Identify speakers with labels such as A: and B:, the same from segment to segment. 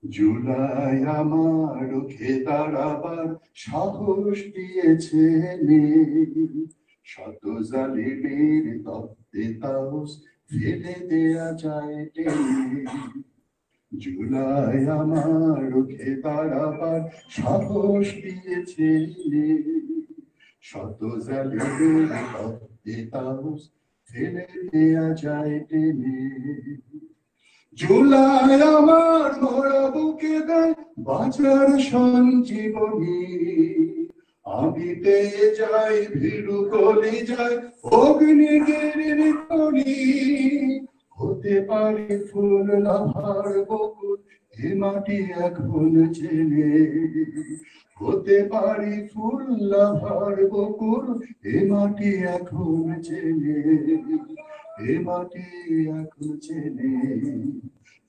A: জুলাই আমার রুখে দাঁড়াবার সাহস দিয়েছে শত জালিমের তপ্তে তাওস ফেলে দেয়া যায় টেনে। জুলাই আমার রুখে দাঁড়াবার সাহস দিয়েছে শত জালিমের তপ্তে তাওস ফেলে দেয়া যায় টেনে। জুলাই আমার ভরা বুকে দেয় বাঁচার সঞ্জীবনী। আমি পেয়ে যাই ভীরু কলি যায় অগ্নিগিরির খনি। হতে পারি ফুল লাভার বকুল এ মাটি এখন চেনে। হতে পারি ফুল লাভার বকুল এ মাটি এখন চেনে। এ মাটি এখন চেনে।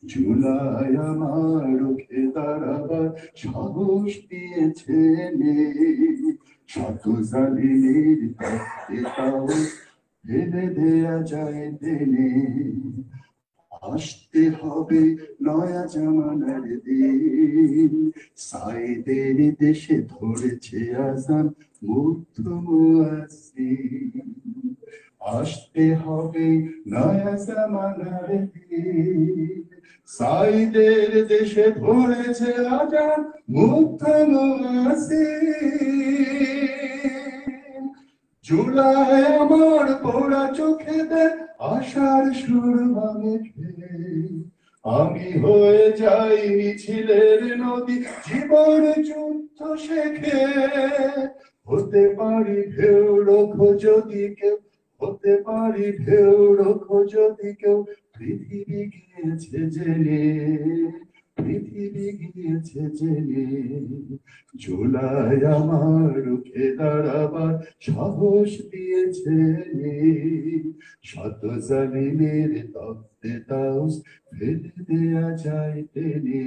A: জুলাই আমার রুখে দাঁড়াবার সাহস দিয়েছে শত জালিমের তপ্তে তাওস ফেলে দেয়া যায় টেনে। আসতে হবে নয়া জামানার দিন, সাইদের দেশে ধরেছে আজান মুগ্ধ মুয়াজ্জিন। আসতে হবে নয়া জামানার দিন, সাইদের দেশে ধরেছে আজান মুগ্ধ মুয়াজ্জিন। জুলাই আমার পোড়া চোখে দে আশার সুরমা মেঘে। আমি হয়ে যাই মিছিলের নদী জীবন যুদ্ধ শেখে। হতে পারি ঢেউ রোখো যদি কেউ, হতে পারি ঢেউ রোখো যদি কেউ। পৃথিবী গিয়েছে জেনে, পৃথিবী গিয়েছে জেনে। জুলাই আমার রুখে দাঁড়াবার সাহস দিয়েছে শত জালিমের তপ্তে তাওস ফেলে দেয়া যায় টেনে।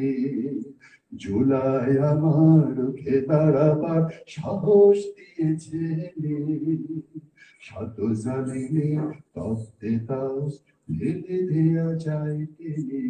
A: জুলাই আমার রুখে দাঁড়াবার সাহস দিয়েছে শত জালিমের তপ্তে তাওস ফেলে দেয়া যায় টেনে।